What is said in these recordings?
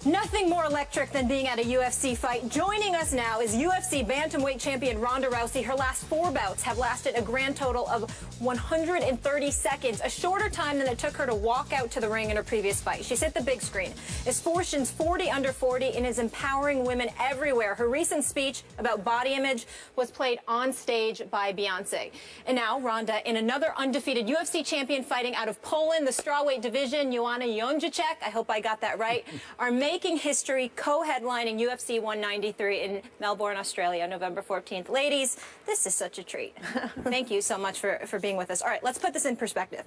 Nothing more electric than being at a UFC fight. Joining us now is UFC bantamweight champion Ronda Rousey. Her last 4 bouts have lasted a grand total of 130 seconds, a shorter time than it took her to walk out to the ring in her previous fight. She's hit the big screen, is Fortune's 40 under 40, and is empowering women everywhere. Her recent speech about body image was played on stage by Beyonce. And now Ronda, in another undefeated UFC champion fighting out of Poland, the strawweight division, Joanna Jędrzejczyk, I hope I got that right, are making history co-headlining UFC 193 in Melbourne, Australia, November 14th. Ladies, this is such a treat. Thank you so much for being with us. All right, let's put this in perspective.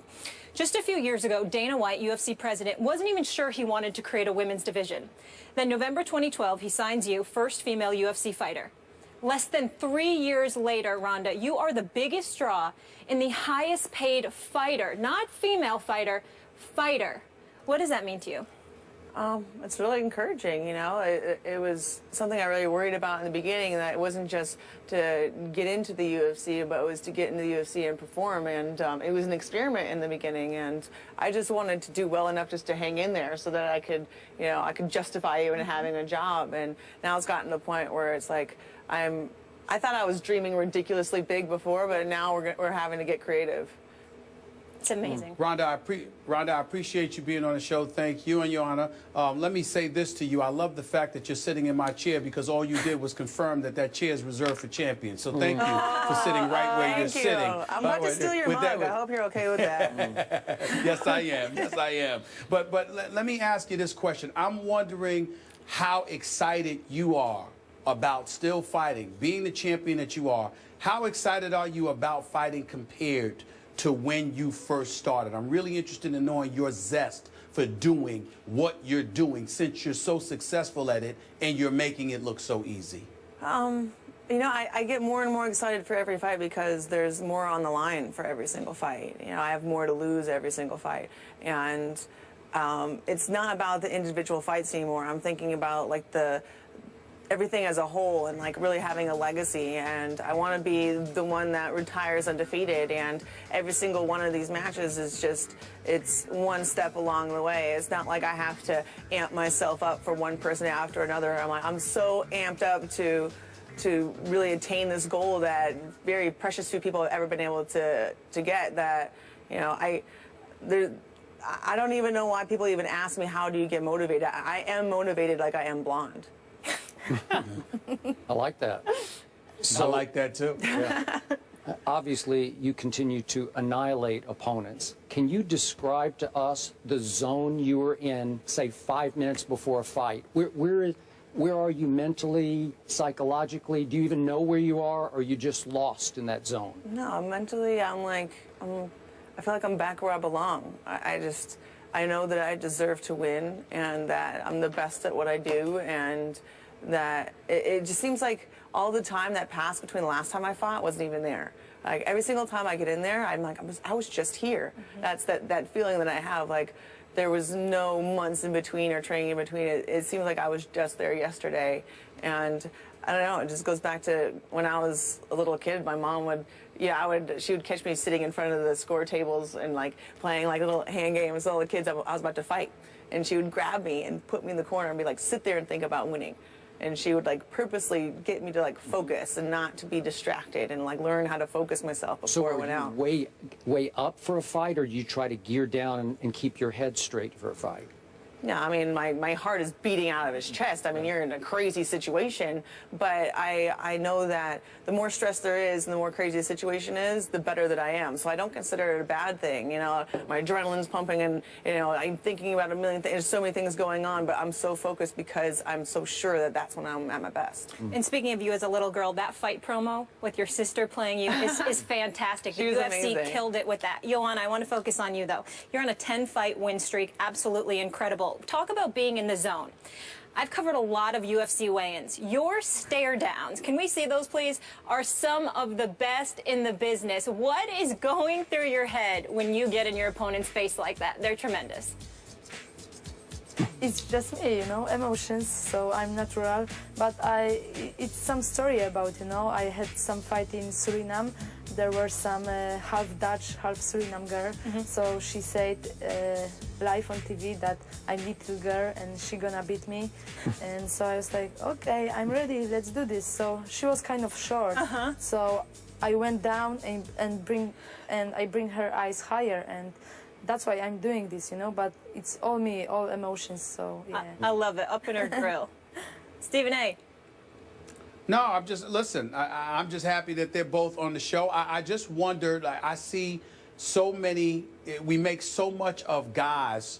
Just a few years ago, Dana White, UFC president, wasn't even sure he wanted to create a women's division. Then November 2012, he signs you, first female UFC fighter. Less than 3 years later, Ronda, you are the biggest draw in the highest paid fighter, not female fighter, fighter. What does that mean to you? It's really encouraging, you know. It was something I really worried about in the beginning, that it wasn't just to get into the UFC, but it was to get into the UFC and perform. And it was an experiment in the beginning, and I just wanted to do well enough just to hang in there so that I could, you know, I could justify even having a job. And now it's gotten to the point where it's like I thought I was dreaming ridiculously big before, but now we're having to get creative. It's amazing. Ronda, I appreciate you being on the show. Thank you and Joanna. Let me say this to you. I love the fact that you're sitting in my chair, because all you did was confirm that chair is reserved for champions. So thank you for sitting right where you're sitting. I'm about to steal your mug. I hope you're okay with that. Yes, I am. Yes, I am. But let me ask you this question. I'm wondering how excited you are about still fighting, being the champion that you are. How excited are you about fighting compared to when you first started? I'm really interested in knowing your zest for doing what you're doing, since you're so successful at it and you're making it look so easy. You know, I get more and more excited for every fight, because there's more on the line for every single fight. You know, I have more to lose every single fight. And it's not about the individual fights anymore. I'm thinking about, like, everything as a whole, and like really having a legacy. And I want to be the one that retires undefeated, and every single one of these matches is just, it's one step along the way. It's not like I have to amp myself up for one person after another. I'm so amped up to really attain this goal that very precious few people have ever been able to get, that, you know, I don't even know why people even ask me, how do you get motivated? I am motivated like I am blonde. I like that. So, I like that too. Yeah. Obviously, you continue to annihilate opponents. Can you describe to us the zone you were in, say, 5 minutes before a fight? Where are you mentally, psychologically? Do you even know where you are, or are you just lost in that zone? No, mentally, I feel like I'm back where I belong. I know that I deserve to win, and that I'm the best at what I do, and that it just seems like all the time that passed between the last time I fought wasn't even there. Like, every single time I get in there, I'm like, I was just here. That's that feeling that I have, like there was no months in between or training in between. It seems like I was just there yesterday. And I don't know, it just goes back to when I was a little kid. My mom would, she would catch me sitting in front of the score tables and like playing like little hand games with all the kids I was about to fight. And she would grab me and put me in the corner and be like, sit there and think about winning. And she would like purposely get me to like focus and not to be distracted, and like learn how to focus myself before I went out. So are you way up for a fight, or do you try to gear down and keep your head straight for a fight? Yeah, I mean, my heart is beating out of his chest. I mean, you're in a crazy situation, but I know that the more stress there is and the more crazy the situation is, the better that I am. So I don't consider it a bad thing. You know, my adrenaline's pumping, and, you know, I'm thinking about a million things. There's so many things going on, but I'm so focused because I'm so sure that that's when I'm at my best. And speaking of you as a little girl, that fight promo with your sister playing you is fantastic. The UFC amazing. Killed it with that. Joanna, I want to focus on you, though. You're on a 10-fight win streak. Absolutely incredible. Talk about being in the zone. I've covered a lot of UFC weigh-ins. Your stare downs, can we see those please, are some of the best in the business. What is going through your head when you get in your opponent's face like that? They're tremendous. It's just me, you know, emotions, so I'm natural, but it's some story about, you know, I had some fight in Suriname there were some half Dutch, half Suriname girl. So she said live on TV that I'm little girl and she gonna beat me. And so I was like, okay, I'm ready, let's do this. So she was kind of short. So I went down and I bring her eyes higher, and that's why I'm doing this, you know, but it's all me, all emotions, so yeah. I love it, up in her grill. Stephen A. No, I'm just, listen, I'm just happy that they're both on the show. I just wondered, I see so many, we make so much of guys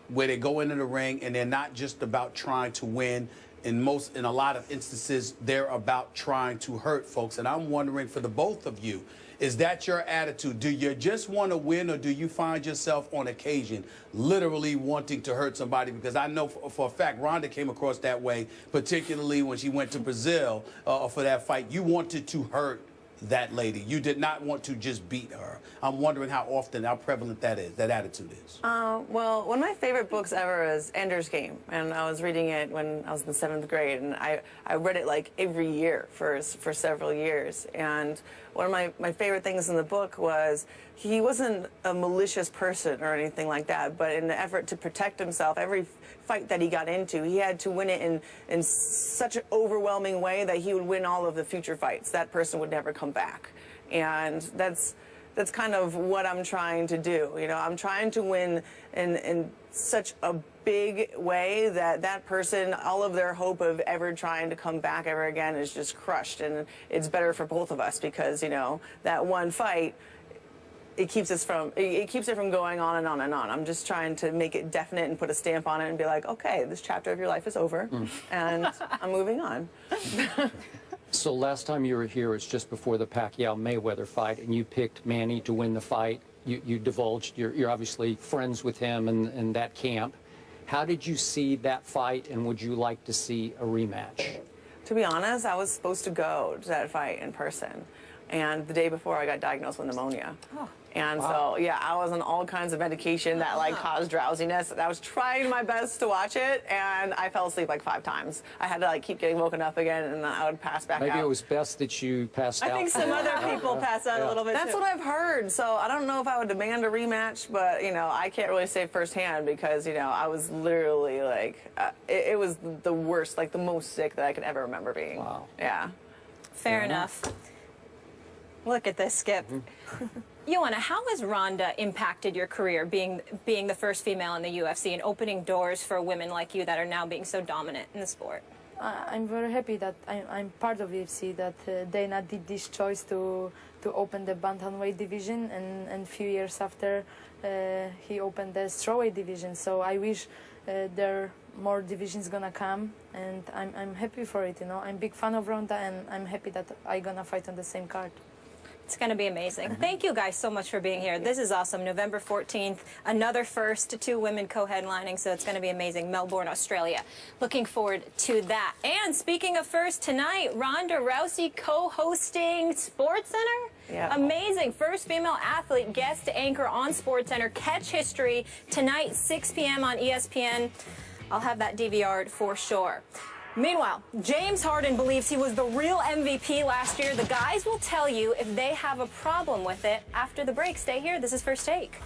where they go into the ring and they're not just about trying to win. In a lot of instances, they're about trying to hurt folks. And I'm wondering for the both of you, is that your attitude? Do you just want to win, or do you find yourself on occasion literally wanting to hurt somebody? Because I know for a fact Ronda came across that way, particularly when she went to Brazil for that fight. You wanted to hurt that lady. You did not want to just beat her. I'm wondering how often, how prevalent that attitude is. Well, one of my favorite books ever is Ender's Game, and I was reading it when I was in the 7th grade, and I read it like every year for several years. And one of my favorite things in the book was he wasn't a malicious person or anything like that, but in the effort to protect himself, every fight that he got into, he had to win it in such an overwhelming way that he would win all of the future fights. That person would never come back. And that's kind of what I'm trying to do. You know, I'm trying to win in such a big way that person, all of their hope of ever trying to come back ever again is just crushed. And it's better for both of us because, you know, that one fight, it keeps it from going on and on and on. I'm just trying to make it definite and put a stamp on it and be like, okay, this chapter of your life is over, and I'm moving on. So last time you were here was just before the Pacquiao-Mayweather fight, and you picked Manny to win the fight. You divulged you're obviously friends with him and that camp. How did you see that fight, and would you like to see a rematch? To be honest, I was supposed to go to that fight in person. And the day before, I got diagnosed with pneumonia. Oh. And so, yeah, I was on all kinds of medication that, like, caused drowsiness. I was trying my best to watch it, and I fell asleep, like, 5 times. I had to, like, keep getting woken up again, and then I would pass back out. Maybe it was best that you passed out. I think some other people pass out a little bit, That's too. what I've heard. So I don't know if I would demand a rematch, but, you know, I can't really say firsthand because, you know, I was literally, like, it was the worst, like, the most sick that I could ever remember being. Wow. Yeah. Fair enough. Look at this, Skip. Joanna, how has Ronda impacted your career, being the first female in the UFC and opening doors for women like you that are now being so dominant in the sport? I'm very happy that I'm part of UFC, that Dana did this choice to open the bantamweight division, and a few years after he opened the strawweight division. So I wish there are more divisions gonna come, and I'm happy for it. You know, I'm a big fan of Ronda, and I'm happy that I'm gonna fight on the same card. It's going to be amazing. Thank you guys so much for being here. This is awesome. November 14th, another first, 2 women co-headlining, so it's going to be amazing. Melbourne, Australia. Looking forward to that. And speaking of first, tonight, Ronda Rousey co-hosting SportsCenter. Yeah. Amazing. First female athlete guest anchor on SportsCenter. Catch history tonight, 6 p.m. on ESPN. I'll have that DVR'd for sure. Meanwhile, James Harden believes he was the real MVP last year. The guys will tell you if they have a problem with it after the break. Stay here. This is First Take.